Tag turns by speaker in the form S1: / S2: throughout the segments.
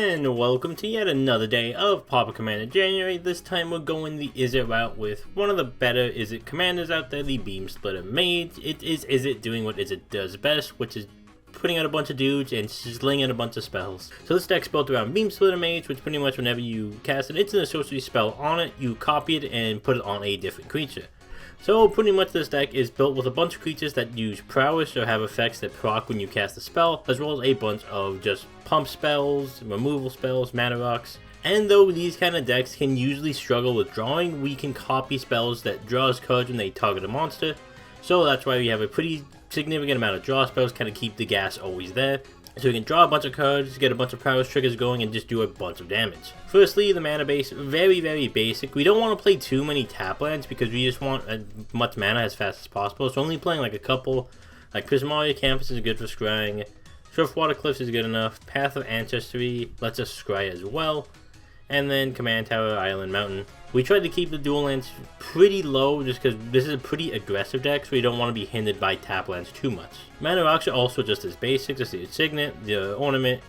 S1: And welcome to yet another day of Pauper Commander January. This time we're going the Izzet route with one of the better Izzet commanders out there, the Beam Splitter Mage. It is Izzet doing what Izzet does best, which is putting out a bunch of dudes and slinging a bunch of spells. So this deck's built around Beam Splitter Mage, which pretty much whenever you cast an instant or sorcery spell on it, you copy it and put it on a different creature. So pretty much this deck is built with a bunch of creatures that use prowess or have effects that proc when you cast a spell, as well as a bunch of just pump spells, removal spells, mana rocks. And though these kind of decks can usually struggle with drawing, we can copy spells that draws cards when they target a monster. So that's why we have a pretty significant amount of draw spells, kind of keep the gas always there. So we can draw a bunch of cards, get a bunch of prowess triggers going, and just do a bunch of damage. Firstly, the mana base, very basic. We don't want to play too many tap lands because we just want as much mana as fast as possible. So only playing like a couple, like Prismaria Campus is good for scrying. Swiftwater Cliffs is good enough. Path of Ancestry lets us scry as well. And then Command Tower, Island, Mountain. We tried to keep the dual lands pretty low just because this is a pretty aggressive deck, so we don't want to be hindered by tap lands too much. Mana rocks are also just as basic, just the Signet, the Ornament,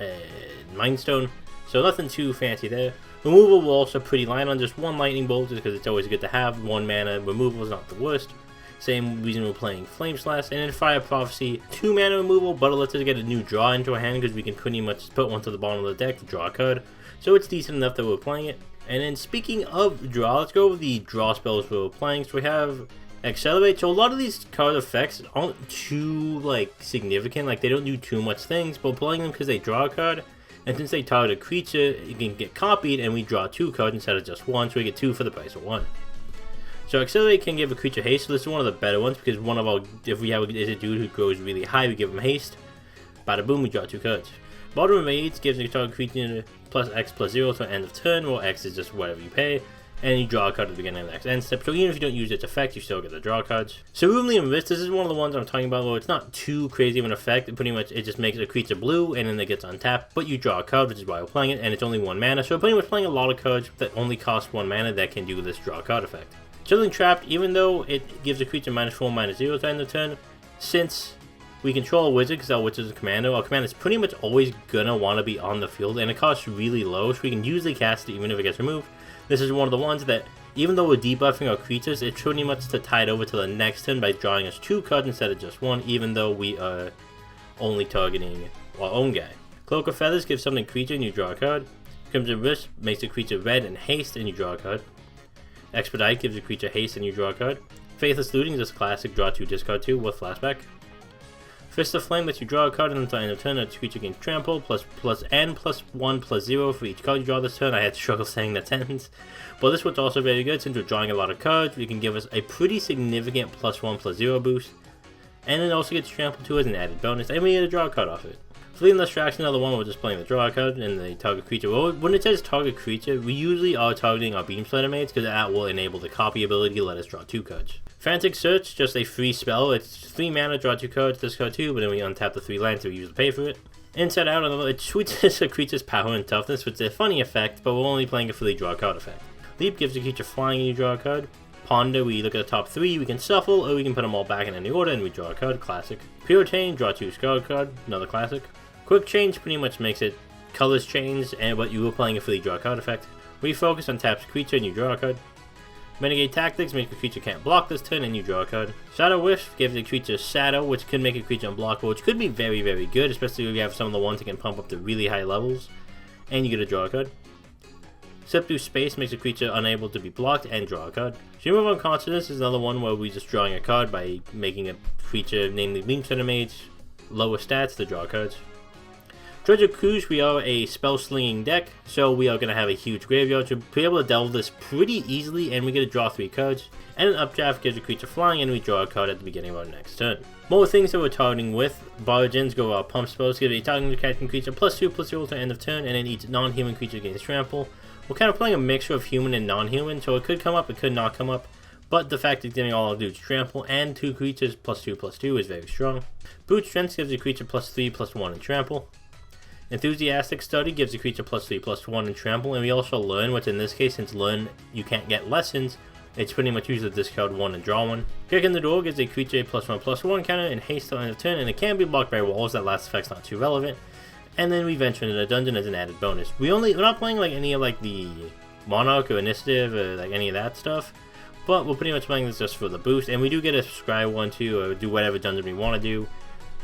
S1: and Mind Stone, so nothing too fancy there. Removal will also pretty light on just one Lightning Bolt just because it's always good to have. One mana removal is not the worst. Same reason we're playing Flame Slash. And in Fire Prophecy, 2 mana removal, but it lets us get a new draw into our hand because we can pretty much put one to the bottom of the deck to draw a card. So it's decent enough that we're playing it. And then speaking of draw, let's go over the draw spells we're playing. So we have Accelerate. So a lot of these card effects aren't too significant, like they don't do too much things, but we're playing them because they draw a card. And since they target a creature, it can get copied and we draw 2 cards instead of just 1, so we get 2 for the price of 1. So Accelerate can give a creature haste, so this is one of the better ones because if we have a dude who grows really high, we give him haste. Bada boom, we draw 2 cards. Bottom of Raids gives a target creature plus X plus 0 to end of turn, where X is just whatever you pay, and you draw a card at the beginning of the next end step, so even if you don't use its effect, you still get the draw cards. Cerulean Rift, this is one of the ones I'm talking about where it's not too crazy of an effect, it just makes a creature blue, and then it gets untapped, but you draw a card, which is why we're playing it, and it's only 1 mana, so we're pretty much playing a lot of cards that only cost 1 mana that can do this draw card effect. Chilling Trapped, even though it gives a creature -4/-0 to end of turn, since we control a wizard because our wizard is a commander. Our commander is pretty much always gonna want to be on the field, and it costs really low, so we can usually cast it even if it gets removed. This is one of the ones that, even though we're debuffing our creatures, it's pretty much to tie it over to the next turn by drawing us 2 cards instead of just 1, even though we are only targeting our own guy. Cloak of Feathers gives something creature and you draw a card. Crimson Wisp makes a creature red and haste and you draw a card. Expedite gives a creature haste and you draw a card. Faithless Looting is a classic draw 2 discard 2 with flashback. Fist of Flame lets you draw a card and until the end of turn, each creature gains trample, +1/+0 for each card you draw this turn. I had to struggle saying that sentence. But this one's also very good since we're drawing a lot of cards. We can give us a pretty significant +1/+0 boost. And it also gets trample to as an added bonus, and we get a draw card off it. Fleeting Distraction, another one where we're just playing the draw card and the target creature. Well, when it says target creature, we usually are targeting our Beam Splitter Mates because that will enable the copy ability to let us draw 2 cards. Frantic Search, just a free spell. It's 3 mana, draw 2 cards, discard 2, but then we untap the 3 lands so we usually pay for it. Inside Out, it switches a creature's power and toughness, which is a funny effect, but we're only playing it for the draw card effect. Leap gives the creature flying and you draw a card. Ponder, we look at the top 3, we can shuffle, or we can put them all back in any order and we draw a card, classic. Purtain, draw 2 discard card, another classic. Quick Change pretty much makes it colors change, but you were playing it for the draw card effect. Refocus untaps creature and you draw a card. Renegade Tactics makes a creature can't block this turn and you draw a card. Shadow Wisp gives the creature Shadow, which could make a creature unblockable, which could be very good, especially if you have some of the ones that can pump up to really high levels. And you get a draw a card. Step through Space makes a creature unable to be blocked and draw a card. Stream of Unconsciousness is another one where we're just drawing a card by making a creature, namely Beam Splitter Mage, lower stats to draw cards. Treasure Cruise, we are a spell slinging deck, so we are going to have a huge graveyard to be able to delve this pretty easily, and we get to draw 3 cards. And an Updraft gives a creature flying, and we draw a card at the beginning of our next turn. More things that we're targeting with: Bargains go our pump spells, give a targeting attacking creature +2/+0 to end of turn, and then each non-human creature gains trample. We're kind of playing a mixture of human and non-human, so it could come up, it could not come up. But the fact that giving all our dudes trample and 2 creatures +2/+2 is very strong. Brute Strength gives a creature +3/+1 in trample. Enthusiastic Study gives a creature +3/+1 in trample, and we also learn, which in this case, since learn you can't get lessons, it's pretty much usually discard 1 and draw 1. Kick in the Door gives a creature a +1/+1 counter and haste till end of turn, and it can be blocked by walls. That last effect's not too relevant. and then we venture into the dungeon as an added bonus. We're not playing like any of like the Monarch or Initiative or like any of that stuff, but we're pretty much playing this just for the boost, and we do get a scry 1-2 or do whatever dungeon we want to do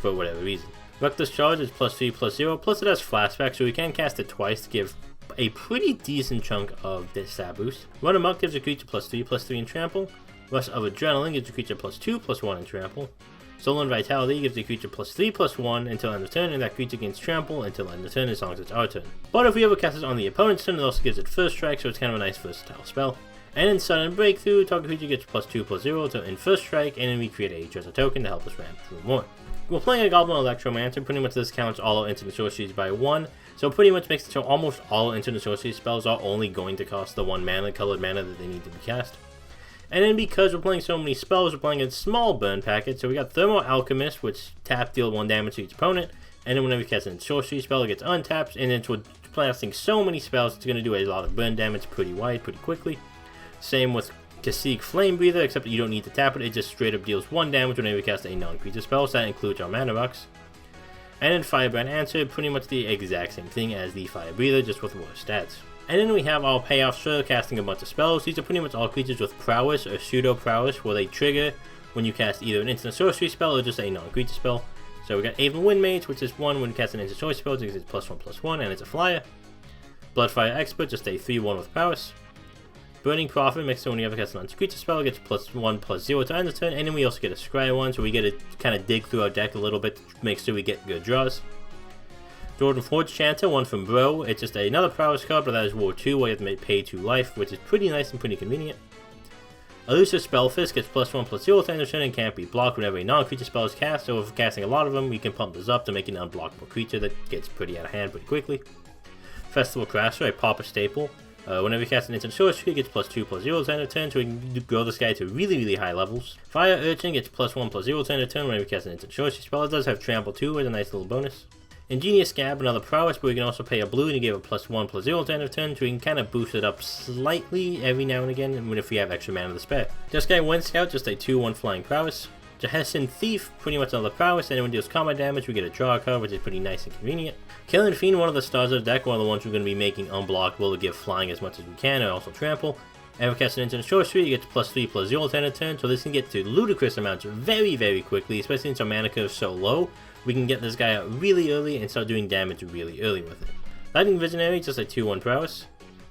S1: for whatever reason. Reckless Charge is +3/+0, plus it has flashback, so we can cast it twice to give a pretty decent chunk of this stat boost. Run Amok gives a creature +3/+3 in trample. Rush of Adrenaline gives a creature +2/+1 in trample. Stolen Vitality gives the creature +3/+1 until end of turn, and that creature gains trample until end of turn as long as it's our turn. But if we ever cast it on the opponent's turn, it also gives it first strike, so it's kind of a nice versatile spell. And in Sudden Breakthrough, target creature gets +2/+0 to in first strike, and then we create a treasure token to help us ramp through more. We're playing a Goblin Electromancer. Pretty much this counts all our instant sorceries by 1, so pretty much makes it so almost all instant sorcery spells are only going to cost the 1 mana, colored mana that they need to be cast. And then because we're playing so many spells, we're playing a small burn packet, so we got Thermal Alchemist, which tap deal 1 damage to each opponent, and then whenever you cast a sorcery spell, it gets untapped, and then we're casting so many spells, it's going to do a lot of burn damage pretty wide, pretty quickly. Same with Kashyyyk Flame Breather, except that you don't need to tap it, it just straight up deals 1 damage whenever you cast a non-creature spell, so that includes our mana box. And then Firebrand Answer, pretty much the exact same thing as the Fire Breather, just with worse stats. And then we have our payoffs for casting a bunch of spells. These are pretty much all creatures with prowess or pseudo prowess, where they trigger when you cast either an instant sorcery spell or just a non-creature spell. So we got Aven Windmage, which is 1 when you cast an instant sorcery spell, because it's +1/+1 and it's a flyer. Bloodfire Expert, just a 3/1 with prowess. Burning Prophet makes it when you ever cast an non-creature spell, it gets +1/+0 to end the turn, and then we also get a Scry 1, so we get to kind of dig through our deck a little bit to make sure we get good draws. Jordan Forge Chanter, 1 from Bro. It's just another prowess card, but that is War 2, where you have to pay 2 life, which is pretty nice and pretty convenient. Elusive Spellfist gets +1/+0 to end the turn and can't be blocked whenever a non-creature spell is cast, so if we're casting a lot of them, we can pump this up to make an unblockable creature that gets pretty out of hand pretty quickly. Festival Crasher, a Pauper staple. Whenever you cast an instant sorcery, it gets +2/+0 to end of turn, so we can grow this guy to really high levels. Fire Urchin gets +1/+0 to end of turn whenever you cast an instant sorcery spell. It does have trample too, as a nice little bonus. Ingenious Scab, another prowess, but we can also pay a blue and give it +1/+0 to end of turn, so we can kind of boost it up slightly every now and again, and if we have extra mana to spare. This guy, Wind Scout, just a 2/1 flying prowess. Jehessin Thief, pretty much another prowess, and when it deals combat damage, we get a draw card, which is pretty nice and convenient. Killing Fiend, one of the stars of the deck, one of the ones we're going to be making unblockable to give flying as much as we can, and also trample. And if we cast an instant sorcery, you get +3/+0 to end of turn, so this can get to ludicrous amounts very quickly, especially since our mana curve is so low. We can get this guy out really early and start doing damage really early with it. Lightning Visionary, just a 2/1 prowess.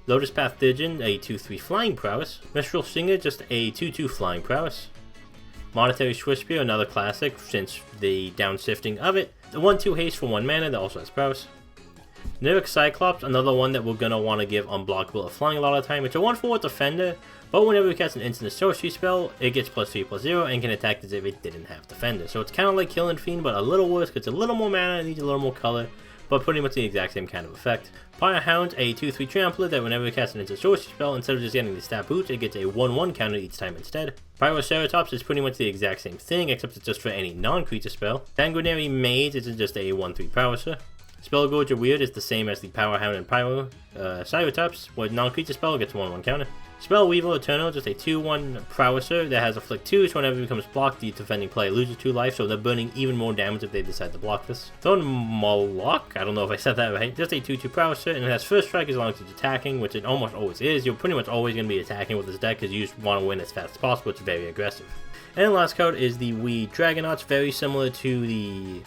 S1: Lotus Path Djinn, a 2/3 flying prowess. Mistral Singer, just a 2/2 flying prowess. Monetary Swishspear, another classic since the downshifting of it. The 1/2 haste for 1 mana that also has prowess. Nivik Cyclops, another one that we're going to want to give unblockable or flying a lot of the time. It's a 1/4 with Defender, but whenever we cast an instant sorcery spell, it gets +3/+0 and can attack as if it didn't have Defender. So it's kind of like Killing Fiend, but a little worse because it's a little more mana and needs a little more color, but pretty much the exact same kind of effect. Firehound, a 2/3 trampler that whenever we cast an instant sorcery spell, instead of just getting the stat boost, it gets a 1/1 counter each time instead. Pyroceratops is pretty much the exact same thing, except it's just for any non-creature spell. Sanguinary Mage is just a 1/3 prowesser. Spellgorger Weird is the same as the Powerhound and Pyroceratops, where non-creature spell gets 1/1 counter. Spellweaver Eternal, just a 2/1 prowesser that has Afflict 2, so whenever it becomes blocked, the defending player loses 2 life, so they're burning even more damage if they decide to block this. Thorn Moloch, I don't know if I said that right, just a 2/2 prowesser, and it has first strike as long as it's attacking, which it almost always is. You're pretty much always going to be attacking with this deck because you just want to win as fast as possible. It's very aggressive. And the last card is the Wee Dragonauts, very similar to the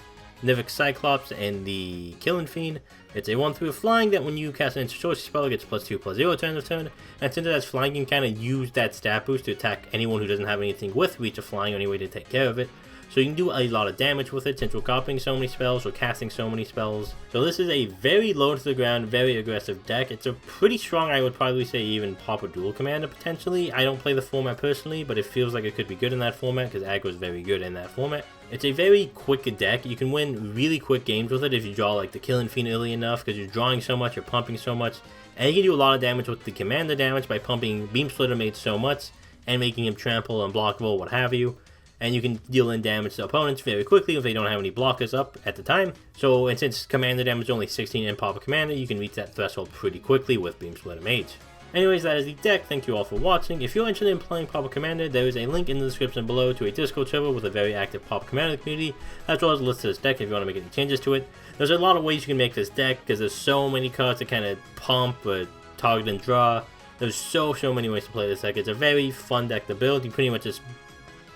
S1: Nivik Cyclops and the Killing Fiend. It's a 1/3 flying that when you cast an instant sorcery spell, it gets +2/+0 to end of turn. And since it has flying, you can kind of use that stat boost to attack anyone who doesn't have anything with reach of flying or any way to take care of it. So you can do a lot of damage with it since we're copying so many spells, or casting so many spells. So this is a very low to the ground, very aggressive deck. It's a pretty strong, I would probably say even Pauper Dual Commander potentially. I don't play the format personally, but it feels like it could be good in that format because aggro is very good in that format. It's a very quick deck. You can win really quick games with it if you draw like the Killing Fiend early enough because you're drawing so much, you're pumping so much. And you can do a lot of damage with the Commander damage by pumping Beam Splitter Mage so much and making him trample, unblockable, what have you. And you can deal in damage to opponents very quickly if they don't have any blockers up at the time. So, and since Commander damage is only 16 in Pauper Commander, you can reach that threshold pretty quickly with Beam Splitter Mage. Anyways, that is the deck. Thank you all for watching. If you're interested in playing Pauper Commander, there is a link in the description below to a Discord server with a very active Pauper Commander community, as well as a list to this deck if you want to make any changes to it. There's a lot of ways you can make this deck, because there's so many cards that kind of pump or target and draw. There's so many ways to play this deck. It's a very fun deck to build. You pretty much just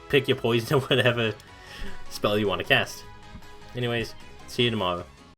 S1: pick your poison or whatever spell you want to cast. Anyways, see you tomorrow.